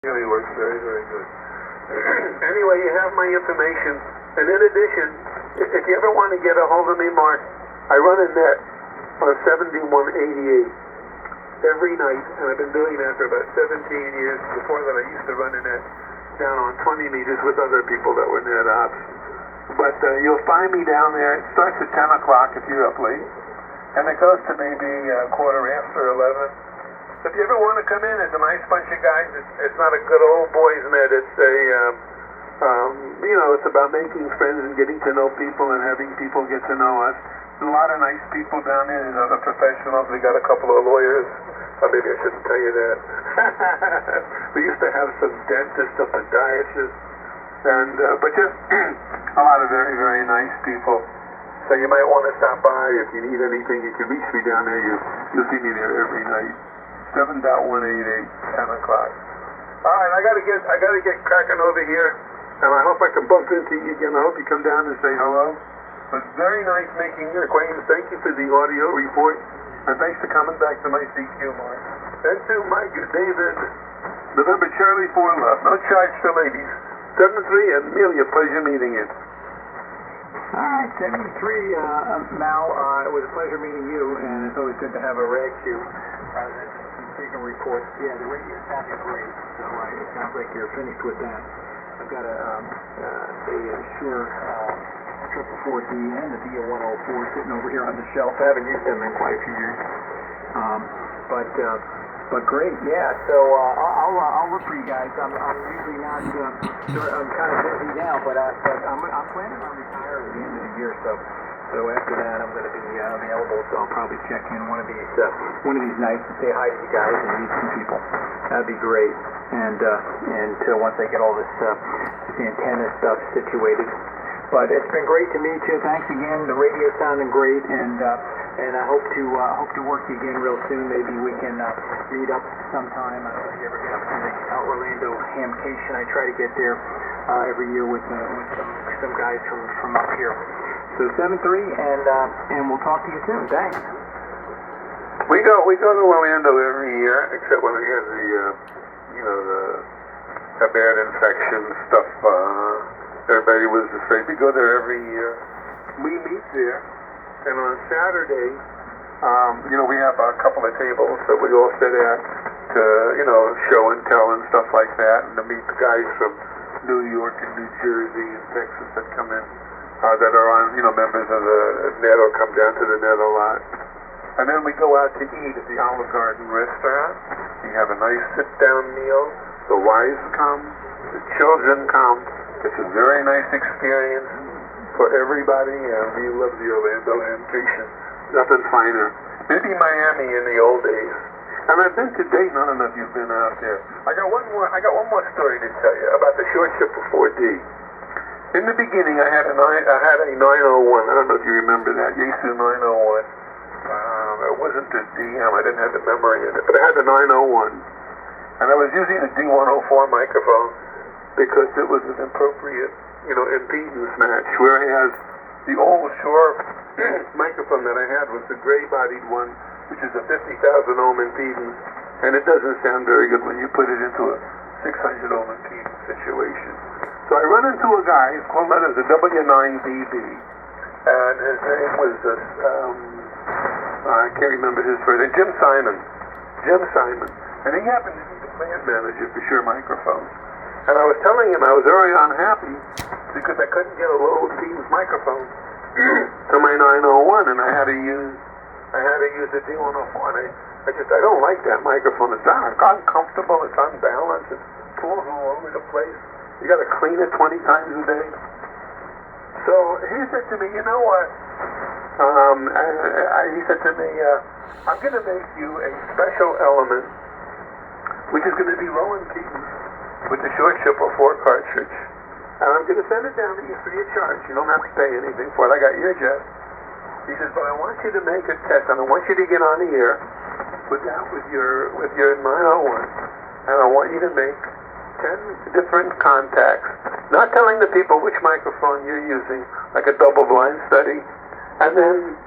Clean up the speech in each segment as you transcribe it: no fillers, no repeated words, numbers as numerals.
Really works very, very good. Anyway, you have my information. And in addition, if you ever want to get a hold of me, Mark, I run a net on 7188 every night, and I've been doing that for about 17 years. Before that, I used to run a net down on 20 meters with other people that were net ops. But you'll find me down there. It starts at 10 o'clock if you're up late, and it goes to maybe quarter after 11. If you ever want to come in, it's a nice bunch of guys. It's not a good old boys net. It's it's about making friends and getting to know people and having people get to know us. There's a lot of nice people down there. There's other professionals. We got a couple of lawyers. Or maybe I shouldn't tell you that. We used to have some dentists, some podiatrists, and but just a lot of very, very nice people. So you might want to stop by if you need anything. You can reach me down there. You'll see me there every night. 7.188, 10 o'clock. All right, I gotta get cracking over here, and I hope I can bump into you again. I hope you come down and say hello. It was very nice making your acquaintance. Thank you for the audio report, and thanks for coming back to my CQ, Mark. And to Mike, David, November Charlie 4 Love, no charge for ladies. 7-3, and Amelia, pleasure meeting you. All right, 73, Mal, it was a pleasure meeting you, and it's always good to have a rag shoe rather than taking reports. Yeah, the radio sounded great, so it sounds like you're finished with that. I've got a Shure 444D and the DO104 sitting over here on the shelf. I haven't used them in quite a few years, but great, yeah. So I'll look for you guys. I'm usually not. I'm kind of busy now, but I'm planning on retiring at the end of the year. So after that, I'm going to be available. So I'll probably check in one of these nights and say hi to you guys and meet some people. That'd be great. And once I get all this antenna stuff situated. But it's been great to meet you. Thanks again. The radio's sounding great, and I hope to work you again real soon. Maybe we can meet up sometime. I don't know if you ever get up to the Orlando Hamcation. I try to get there every year with some guys from up here. So 7-3, and we'll talk to you soon. Thanks. We go to Orlando every year, except when we have the bad infection stuff. Everybody was afraid. We go there every year. We meet there, and on Saturday, we have a couple of tables that we all sit at to, show and tell and stuff like that, and to meet the guys from New York and New Jersey and Texas that come in, that are on, members of the net or come down to the net a lot. And then we go out to eat at the Olive Garden restaurant. We have a nice sit-down meal. The wives come, the children come. It's a very nice experience for everybody, and we love the Orlando Hamcation. Nothing finer. Maybe Miami in the old days. And I've been to Dayton. I don't know if you've been out there. I got one more story to tell you about the short ship of 4D. In the beginning, I had a 901. I don't know if you remember that. Yaesu 901. It wasn't a DM. I didn't have the memory in it, but I had the 901, and I was using a D104 microphone because it was an appropriate, impedance match. Whereas the old Shure microphone that I had was the gray-bodied one, which is a 50,000 ohm impedance, and it doesn't sound very good when you put it into a 600 ohm impedance situation. So I run into a guy, his call letters a W9BB, and his name was, I can't remember his first name, Jim Simon, and he happened to be the plant manager for Shure Microphones. And I was telling him I was very unhappy because I couldn't get a low impedance microphone to my 901, and I had to use the D104. And I don't like that microphone. It's uncomfortable. It's unbalanced. It falls all over the place. You got to clean it 20 times a day. So he said to me, you know what? He said to me, I'm going to make you a special element, which is going to be low impedance, with the short ship of 4 cartridge. And I'm going to send it down to you free of charge. You don't have to pay anything for it. I got your jet. He says, but I want you to make a test, and I want you to get on the air with your 901, and I want you to make 10 different contacts, not telling the people which microphone you're using, like a double-blind study, and then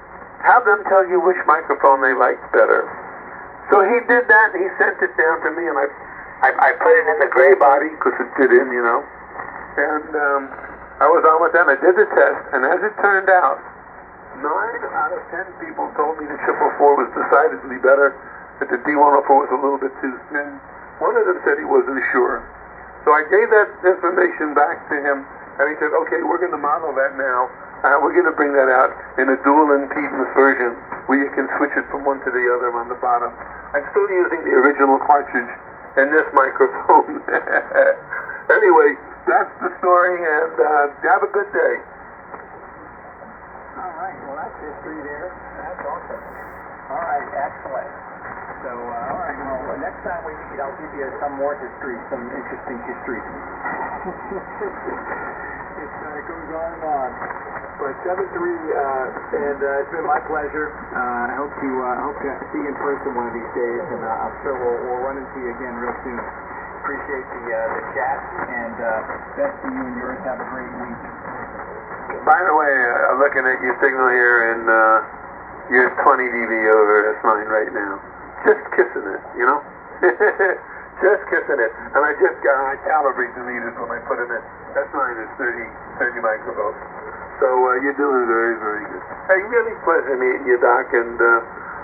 have them tell you which microphone they like better. So he did that, and he sent it down to me, and I I put it in the gray body because it fit in, you know. And I was on with them. I did the test, and as it turned out, 9 out of 10 people told me the 444 was decidedly better, that the D104 was a little bit too thin. One of them said he wasn't sure. So I gave that information back to him, and he said, okay, we're going to model that now. We're going to bring that out in a dual impedance version where you can switch it from one to the other on the bottom. I'm still using the original cartridge and this microphone. Anyway, that's the story, and have a good day. All right, well, that's history there. That's awesome. All right, excellent. So, all right, well, next time we meet, I'll give you some more history, some interesting history. It goes on and on. But 7-3, and it's been my pleasure. I hope to see you in person one of these days, and I'm sure we'll run into you again real soon. Appreciate the chat, and best to you and yours. Have a great week. By the way, I'm looking at your signal here, and you're 20 dB over. That's mine right now. Just kissing it, you know? Just kissing it. And I calibrate the meters when I put it in. That's mine is 30 microvolts. So you're doing very, very good. Hey, really pleasure meeting you, Doc, and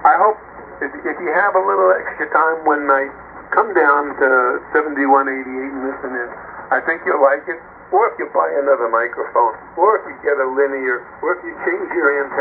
I hope if you have a little extra time one night, come down to 7188 and listen in. I think you'll like it. Or if you buy another microphone, or if you get a linear, or if you change your antenna.